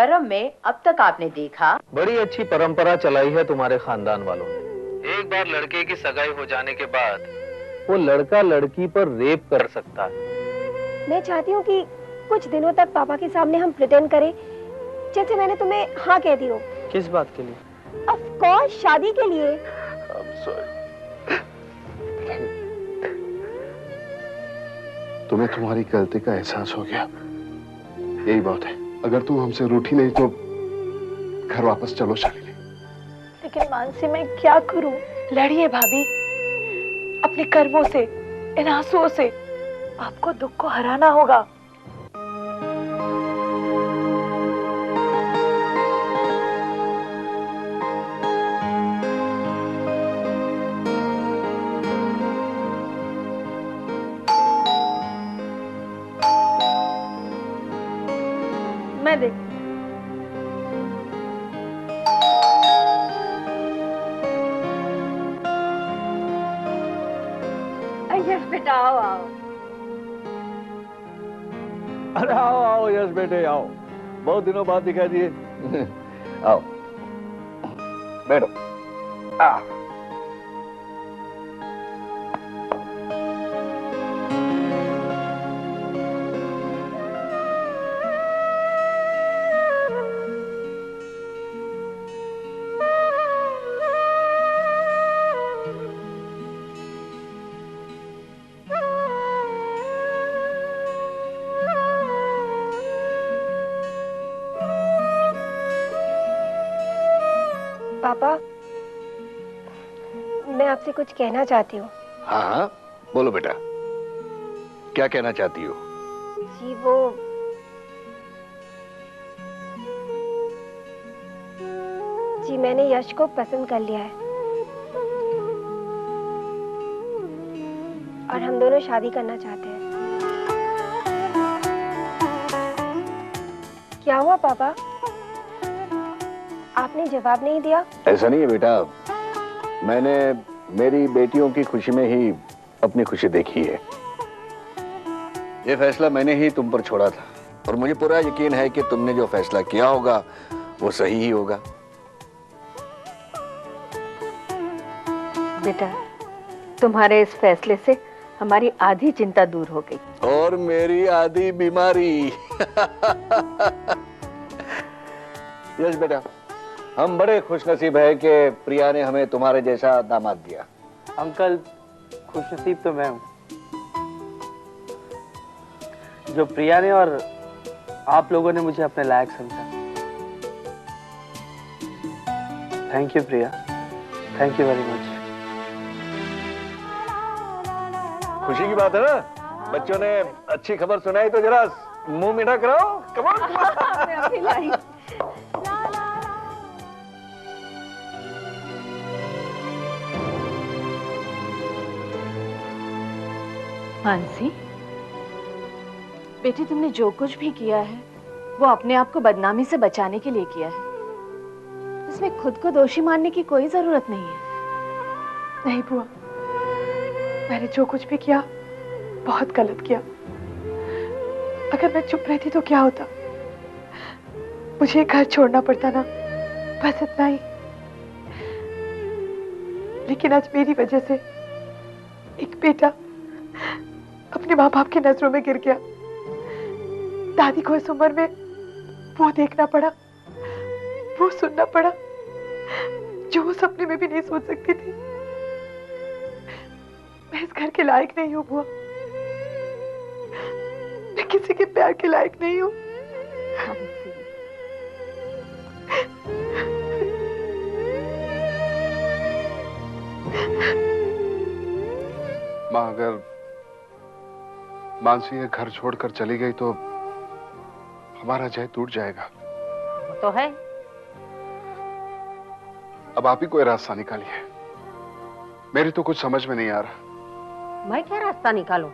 मुहर्रम में अब तक आपने देखा। बड़ी अच्छी परंपरा चलाई है तुम्हारे खानदान वालों ने। एक बार लड़के की सगाई हो जाने के बाद वो लड़का लड़की पर रेप कर सकता है। मैं चाहती हूँ कि कुछ दिनों तक पापा के सामने हम प्रिटेंड करें जैसे मैंने तुम्हें हाँ कह दी हो। किस बात के लिए? ऑफ कोर्स, शादी के लिए। I'm sorry. तुम्हें तुम्हारी गलती का एहसास हो गया, यही बात है। अगर तुम हमसे रूठी नहीं तो घर वापस चलो शालिनी। लेकिन मानसी मैं क्या करूं? लड़िए भाभी, अपने कर्मों से, इन आंसुओं से आपको दुख को हराना होगा। मैं देख यस बेटा, आओ आओ। अरे आओ आओ यश बेटे आओ, बहुत दिनों बाद दिखाई दिए। आओ बैठो। पापा, मैं आपसे कुछ कहना चाहती हूँ। हाँ हाँ बोलो बेटा, क्या कहना चाहती हो? जी मैंने यश को पसंद कर लिया है और हम दोनों शादी करना चाहते हैं। क्या हुआ पापा, आपने जवाब नहीं दिया? ऐसा नहीं है बेटा, मैंने मेरी बेटियों की खुशी में ही अपनी खुशी देखी है। ये फैसला मैंने ही तुम पर छोड़ा था और मुझे पूरा यकीन है कि तुमने जो फैसला किया होगा वो सही ही होगा। बेटा, तुम्हारे इस फैसले से हमारी आधी चिंता दूर हो गई और मेरी आधी बीमारी। यश बेटा, हम बड़े खुशनसीब हैं कि प्रिया ने हमें तुम्हारे जैसा दामाद दिया। अंकल, खुशनसीब तो मैं हूँ जो प्रिया ने और आप लोगों ने मुझे अपने लायक समझा। Thank you Priya, thank you very much. खुशी की बात है ना, बच्चों ने अच्छी खबर सुनाई तो जरा मुंह मीठा कराओ। Come on. मानसी बेटी, तुमने जो कुछ भी किया है वो अपने आप को बदनामी से बचाने के लिए किया है। इसमें खुद को दोषी मानने की कोई जरूरत नहीं है। नहीं बुआ, मैंने जो कुछ भी किया बहुत गलत किया। अगर मैं चुप रहती तो क्या होता? मुझे घर छोड़ना पड़ता ना, बस इतना ही। लेकिन आज मेरी वजह से एक बेटा अपने माँ बाप की नजरों में गिर गया। दादी को इस उम्र में वो देखना पड़ा, वो सुनना पड़ा जो वो सपने में भी नहीं सोच सकती थी। मैं इस घर के लायक नहीं हूँ बुआ, मैं किसी के प्यार के लायक नहीं हूँ। माँ, अगर मानसी ये घर छोड़कर चली गई तो हमारा जय टूट जाएगा। वो तो है। अब आप ही कोई रास्ता निकालिए, मेरी तो कुछ समझ में नहीं आ रहा। मैं क्या रास्ता निकालूं?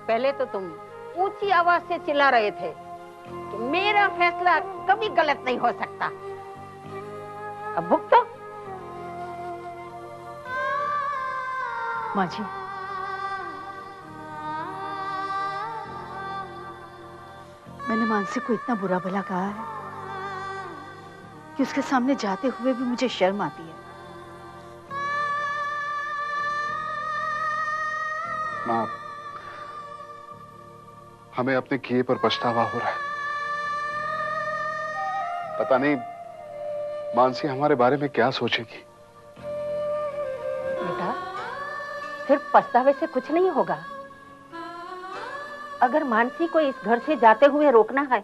पहले तो तुम ऊंची आवाज से चिल्ला रहे थे कि मेरा फैसला कभी गलत नहीं हो सकता। अब भुगतो। माँ जी, मैंने मानसी को इतना बुरा भला कहा है कि उसके सामने जाते हुए भी मुझे शर्म आती है। माँ, हमें अपने किए पर पछतावा हो रहा है। पता नहीं मानसी हमारे बारे में क्या सोचेगी। बेटा, सिर्फ पछतावे से कुछ नहीं होगा। अगर मानसी को इस घर से जाते हुए रोकना है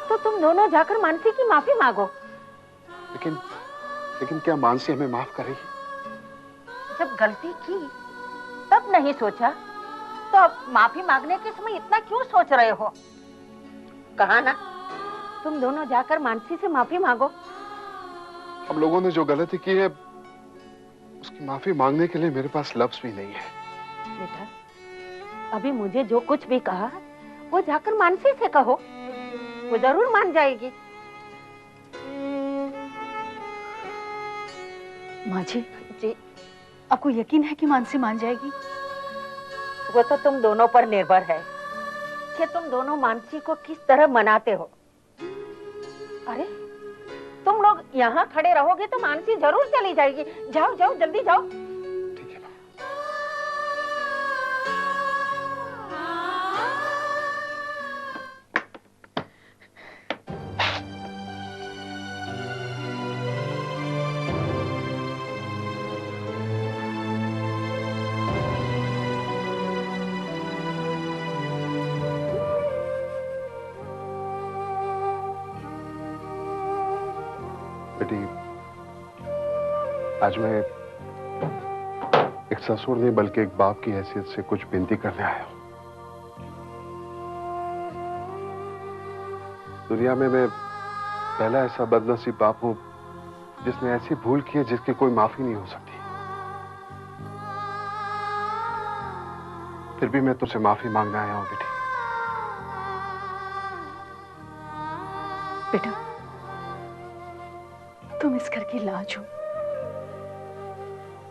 तो तुम दोनों जाकर मानसी की माफी मांगो। लेकिन क्या मानसी हमें माफ करेगी? जब गलती की तब नहीं सोचा तो अब माफी मांगने के समय इतना क्यों सोच रहे हो? कहा ना, तुम दोनों जाकर मानसी से माफी मांगो। हम लोगों ने जो गलती की है उसकी माफी मांगने के लिए मेरे पास लफ्ज भी नहीं है। बेटा, अभी मुझे जो कुछ भी कहा वो जाकर मानसी से कहो, वो जरूर मान जाएगी। माँ जी, जी, आपको यकीन है कि मानसी मान जाएगी? वो तो तुम दोनों पर निर्भर है कि तुम दोनों मानसी को किस तरह मनाते हो। अरे, तुम लोग यहाँ खड़े रहोगे तो मानसी जरूर चली जाएगी। जाओ जाओ, जल्दी जाओ। ठीक है। बेटी, आज मैं एक ससुर नहीं बल्कि एक बाप की हैसियत से कुछ विनती करने आया हूं। दुनिया में मैं पहला ऐसा बदनसीब बाप हूं जिसने ऐसी भूल की है जिसकी कोई माफी नहीं हो सकती। फिर भी मैं तुझसे माफी मांगने आया हूं बेटी। बेटा, तुम इस घर की लाज हो।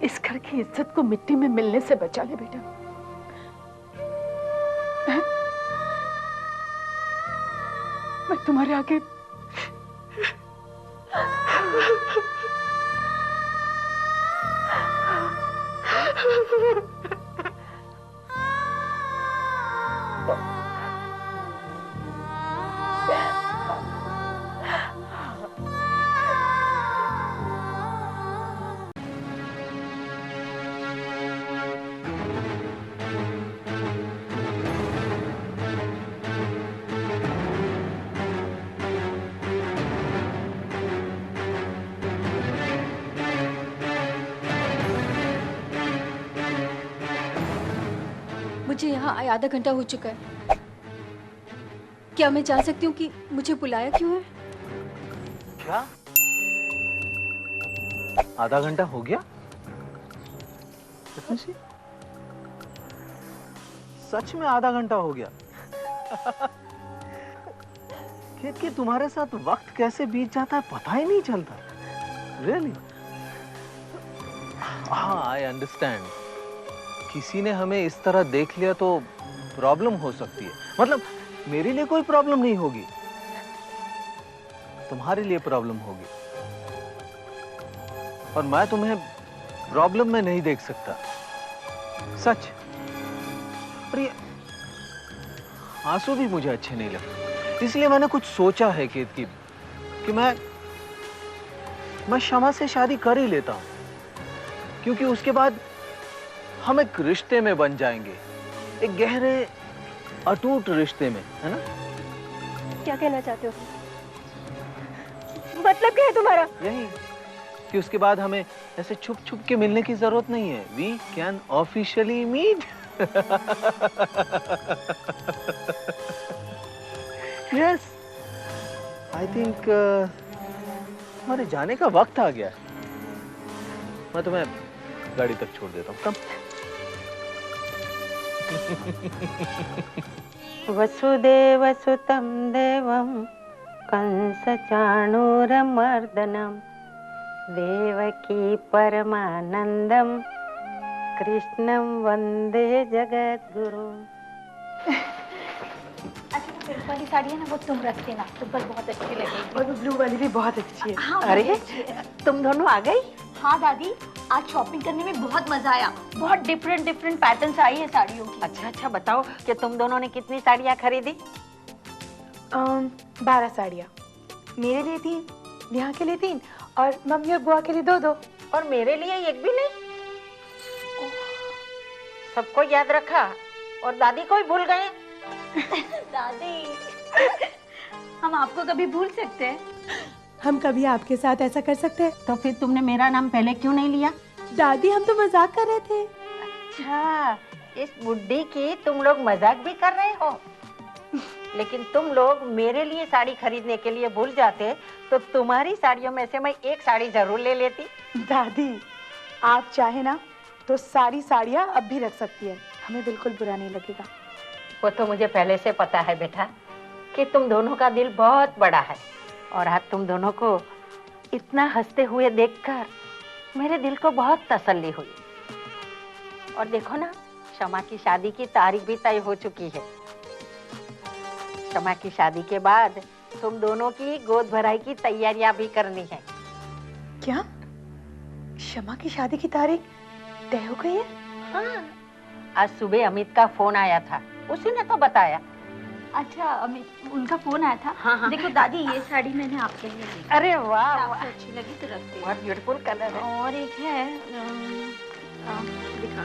इस घर की इज्जत को मिट्टी में मिलने से बचा ले बेटा। मैं तुम्हारे आगे मुझे यहाँ आए आधा घंटा हो चुका है। क्या मैं जान सकती हूँ कि मुझे बुलाया क्यों है? क्या? आधा घंटा हो गया? सच में आधा घंटा हो गया? कि तुम्हारे साथ वक्त कैसे बीत जाता है पता ही नहीं चलता। रियली? हाँ, आई अंडरस्टैंड। किसी ने हमें इस तरह देख लिया तो प्रॉब्लम हो सकती है। मतलब मेरे लिए कोई प्रॉब्लम नहीं होगी, तुम्हारे लिए प्रॉब्लम होगी। और मैं तुम्हें प्रॉब्लम में नहीं देख सकता, सच। और ये आंसू भी मुझे अच्छे नहीं लगते। इसलिए मैंने कुछ सोचा है कि मैं शमा से शादी कर ही लेता हूं, क्योंकि उसके बाद हम एक रिश्ते में बन जाएंगे, एक गहरे अटूट रिश्ते में, है ना? क्या कहना चाहते हो? मतलब क्या है तुम्हारा? यही कि उसके बाद हमें ऐसे छुप छुप के मिलने की जरूरत नहीं है। We can officially meet. Yes, I think हमारे जाने का वक्त आ गया है। मैं तुम्हें गाड़ी तक छोड़ देता हूँ। कम। वसुदेवसुतं देवं कंसचाणूरमर्दनं देवकी परमानंदं कृष्णं वंदे जगद्गुरुं। पिंक वाली साड़ी है ना, वो तुम रख देना, तुम पर बहुत अच्छी लगेगी। और वो ब्लू वाली भी बहुत अच्छी है। हाँ, अरे बहुत अच्छी है। तुम दोनों आ गई? हाँ दादी, आज शॉपिंग करने में बहुत मजा आया। बहुत डिफरेंट डिफरेंट पैटर्न्स आई है साड़ियों की। अच्छा अच्छा, बताओ कि तुम दोनों ने कितनी साड़ियाँ खरीदी? 12 साड़ियाँ। मेरे लिए 3, नेहा के लिए 3 और मम्मी और बुआ के लिए 2-2। और मेरे लिए एक भी नहीं? सबको याद रखा और दादी को ही भूल गए? दादी, हम आपको कभी भूल सकते हैं? हम कभी आपके साथ ऐसा कर सकते हैं? तो फिर तुमने मेरा नाम पहले क्यों नहीं लिया? दादी, हम तो मजाक कर रहे थे। अच्छा, इस बुड्ढी की तुम लोग मजाक भी कर रहे हो? लेकिन तुम लोग मेरे लिए साड़ी खरीदने के लिए भूल जाते तो तुम्हारी साड़ियों में से मैं एक साड़ी जरूर ले लेती। दादी, आप चाहे ना तो सारी साड़ियाँ अब भी रख सकती है, हमें बिल्कुल बुरा नहीं लगेगा। वो तो मुझे पहले से पता है बेटा कि तुम दोनों का दिल बहुत बड़ा है, और आज तुम दोनों को इतना हंसते हुए देखकर मेरे दिल को बहुत तसल्ली हुई। और देखो ना, शमा की शादी की तारीख भी तय हो चुकी है। शमा की शादी के बाद तुम दोनों की गोद भराई की तैयारियां भी करनी है। क्या शमा की शादी की तारीख तय हो गई है? हाँ, आज सुबह अमित का फोन आया था, उसी ने तो बताया। अच्छा, अमित, उनका फोन आया था? हाँ, हाँ। देखो दादी, ये साड़ी मैंने आपके लिए ली। अरे वाह आपको वाह, अच्छी लगी तो रख दे। बहुत ब्यूटीफुल कलर है। और एक है, दिखा।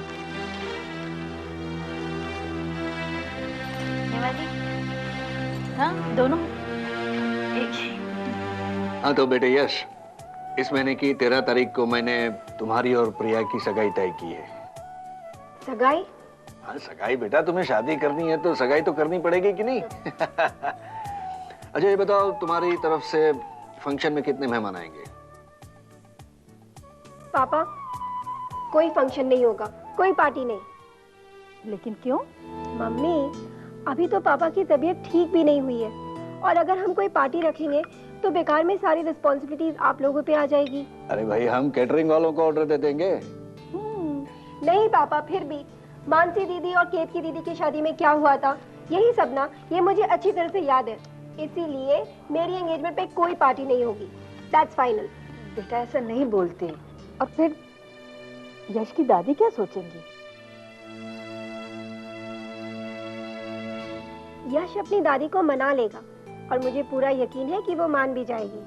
ये वाली? हाँ, दोनों एक ही। हाँ तो बेटे यश, इस महीने की 13 तारीख को मैंने तुम्हारी और प्रिया की सगाई तय की है। सगाई? हाँ सगाई बेटा, तुम्हें शादी करनी है तो सगाई तो करनी पड़ेगी कि नहीं? अच्छा ये बताओ, तुम्हारी तरफ से फंक्शन में कितने मेहमान आएंगे? पापा, कोई फंक्शन नहीं होगा, कोई पार्टी नहीं। लेकिन क्यों? मम्मी, अभी तो पापा की तबीयत ठीक भी नहीं हुई है, और अगर हम कोई पार्टी रखेंगे तो बेकार में सारी रिस्पॉन्सिबिलिटीज आप लोगों पे आ जाएगी। अरे भाई, हम कैटरिंग वालों को ऑर्डर दे देंगे। नहीं पापा, फिर भी मानसी दीदी और केत की दीदी की शादी में क्या हुआ था, यही सब ना, ये मुझे अच्छी तरह से याद है। इसीलिए मेरी एंगेजमेंट पे कोई पार्टी नहीं होगी। That's final. बेटा ऐसा नहीं बोलते, और फिर यश की दादी क्या सोचेंगी? यश अपनी दादी को मना लेगा, और मुझे पूरा यकीन है कि वो मान भी जाएगी।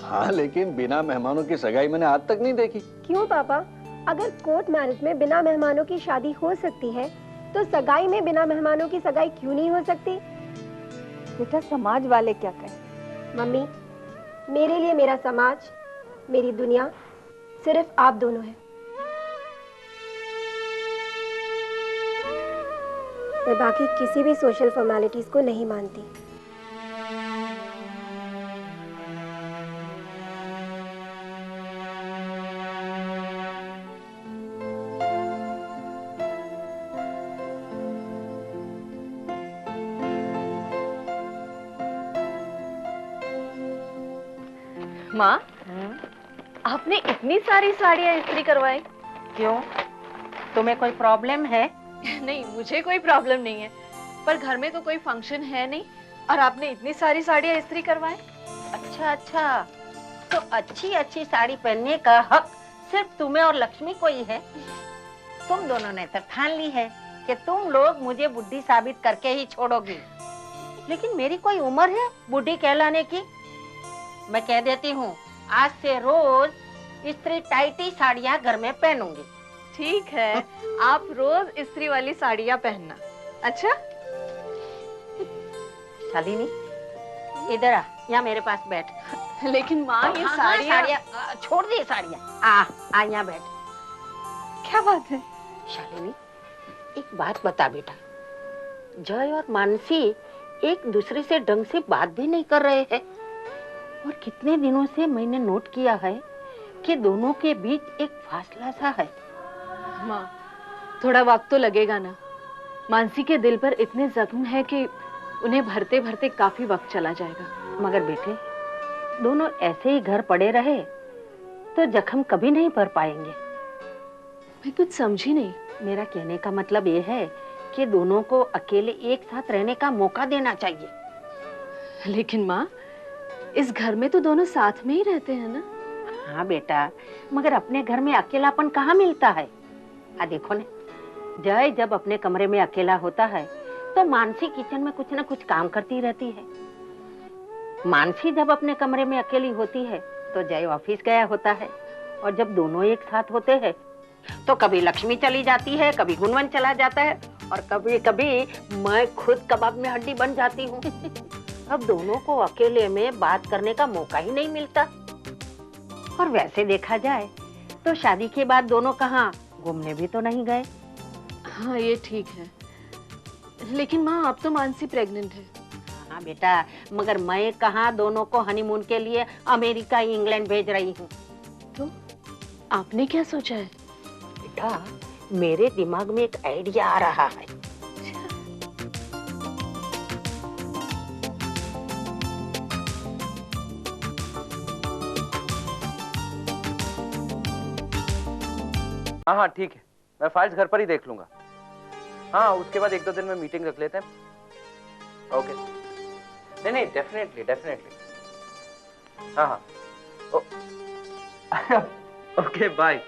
हाँ लेकिन बिना मेहमानों की सगाई मैंने आज तक नहीं देखी। क्यों पापा? अगर कोर्ट मैरिज में बिना मेहमानों की शादी हो सकती है, तो सगाई में बिना मेहमानों की सगाई क्यों नहीं हो सकती? बेटा समाज वाले क्या कहें? मम्मी, मेरे लिए मेरा समाज, मेरी दुनिया सिर्फ आप दोनों हैं। मैं बाकी किसी भी सोशल फॉर्मेलिटीज को नहीं मानती। माँ, आपने इतनी सारी साड़ियाँ इस्त्री करवाई? क्यों, तुम्हें कोई प्रॉब्लम है? नहीं, मुझे कोई प्रॉब्लम नहीं है, पर घर में तो कोई फंक्शन है नहीं, और आपने इतनी सारी साड़ियाँ इस्त्री करवाई? अच्छा अच्छा, तो अच्छी अच्छी साड़ी पहनने का हक सिर्फ तुम्हें और लक्ष्मी को ही है। तुम दोनों ने तो ठान ली है कि तुम लोग मुझे बुढ़ी साबित करके ही छोड़ोगी, लेकिन मेरी कोई उम्र है बुढ़ी कहलाने की? मैं कह देती हूँ, आज से रोज इस्त्री टाइटी साड़ियाँ घर में पहनूंगी। ठीक है, आप रोज इस्त्री वाली साड़ियाँ पहनना। अच्छा? शालिनी, इधर आ, यहाँ मेरे पास बैठ। लेकिन माँ, ये हाँ, साड़ियाँ छोड़ दे साड़ियाँ। आ यहाँ बैठ। क्या बात है? शालिनी, एक बात बता बेटा, जय और मानसी एक दूसरे से ढंग से बात भी नहीं कर रहे हैं, और कितने दिनों से मैंने नोट किया है कि दोनों के बीच एक फासला सा है। माँ, थोड़ा वक्त तो लगेगा ना। मानसी के दिल पर इतने जख्म है कि उन्हें भरते भरते काफी वक्त चला जाएगा। मगर बेटे, दोनों ऐसे ही घर पड़े रहे तो जख्म कभी नहीं भर पाएंगे। मैं कुछ समझी नहीं। मेरा कहने का मतलब ये है कि दोनों को अकेले एक साथ रहने का मौका देना चाहिए। लेकिन माँ, इस घर में तो दोनों साथ में ही रहते हैं ना। हाँ बेटा, मगर अपने घर में अकेलापन कहाँ मिलता है। देखो ना, जय जब अपने कमरे में अकेला होता है तो मानसी किचन में कुछ ना कुछ काम करती रहती है। मानसी जब अपने कमरे में अकेली होती है तो जय ऑफिस गया होता है। और जब दोनों एक साथ होते हैं तो कभी लक्ष्मी चली जाती है, कभी गुणवन चला जाता है, और कभी कभी मैं खुद कबाब में हड्डी बन जाती हूँ। अब दोनों को अकेले में बात करने का मौका ही नहीं मिलता। और वैसे देखा जाए तो शादी के बाद दोनों कहाँ घूमने भी तो नहीं गए। हाँ, ये ठीक है, लेकिन माँ अब तो मानसी प्रेग्नेंट है। हाँ बेटा, मगर मैं कहाँ दोनों को हनीमून के लिए अमेरिका इंग्लैंड भेज रही हूँ। तो आपने क्या सोचा है? बेटा, मेरे दिमाग में एक आइडिया आ रहा है। हाँ हाँ ठीक है, मैं फाइल्स घर पर ही देख लूंगा। हाँ, उसके बाद 1-2 दिन में मीटिंग रख लेते हैं। ओके, नहीं नहीं, डेफिनेटली डेफिनेटली। हाँ हाँ, ओके बाय।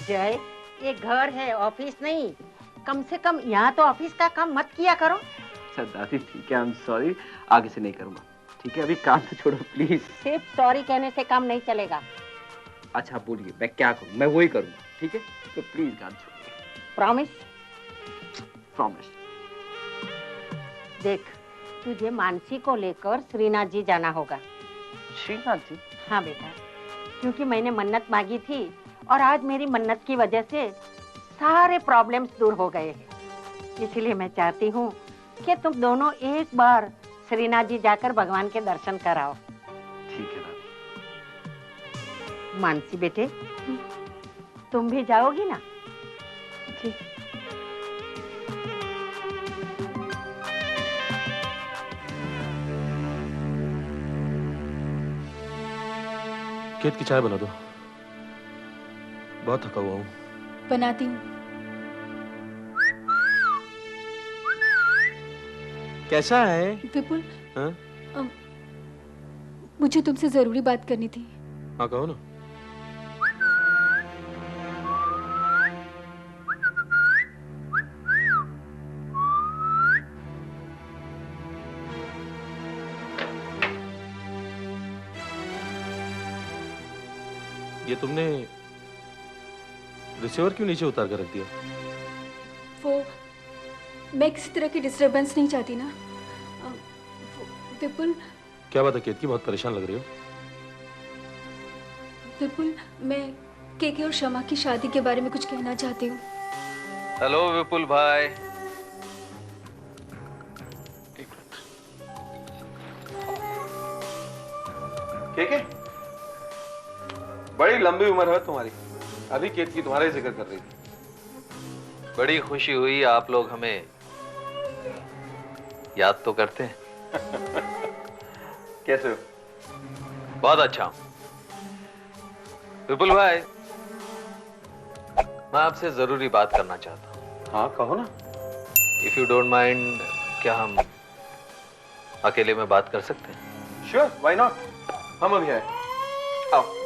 जय, ये घर है, ऑफिस नहीं। कम से कम यहाँ तो ऑफिस का काम मत किया करो। अच्छा दादी ठीक है, आई एम सॉरी, आगे से नहीं करूंगा। ठीक है, अभी काम तो छोड़ो प्लीज। सिर्फ सॉरी कहने से काम नहीं चलेगा। अच्छा बोलिए, मैं क्या करूं? मैं वही करूंगा, ठीक है? तो प्लीज काम छोड़िए। प्रॉमिस? प्रॉमिस। देख, तुझे मानसी को लेकर श्रीनाथ जी जाना होगा। श्रीनाथ जी? हाँ बेटा, क्योंकि मैंने मन्नत मांगी थी और आज मेरी मन्नत की वजह से सारे प्रॉब्लम्स दूर हो गए हैं। इसलिए मैं चाहती हूँ कि तुम दोनों एक बार श्रीनाथ जी जाकर भगवान के दर्शन कराओ। ठीक है दादी। मानसी बेटे, तुम भी जाओगी ना? जी। केत की चाय बना दो, बहुत थका हुआ हूँ। बनाती हूँ। कैसा है विपुल? हाँ? मुझे तुमसे जरूरी बात करनी थी। हाँ कहो ना। ये तुमने रिसीवर क्यों नीचे उतार कर रख दिया? वो मैं किसी तरह की डिस्टरबेंस नहीं चाहती ना। विपुल। क्या बात है केत की, बहुत परेशान लग रही हो। विपुल, मैं केके और शमा की शादी के बारे में कुछ कहना चाहती हूँ। हेलो विपुल भाई। केके, बड़ी लंबी उम्र है तुम्हारी, अभी केत की तुम्हारा ही जिक्र कर रही थी। बड़ी खुशी हुई, आप लोग हमें याद तो करते हैं। कैसे हो? बहुत अच्छा हूं विपुल भाई, मैं आपसे जरूरी बात करना चाहता हूं। हाँ कहो ना। इफ यू डोंट माइंड, क्या हम अकेले में बात कर सकते हैं? Sure, why not. हम अभी आए। आओ।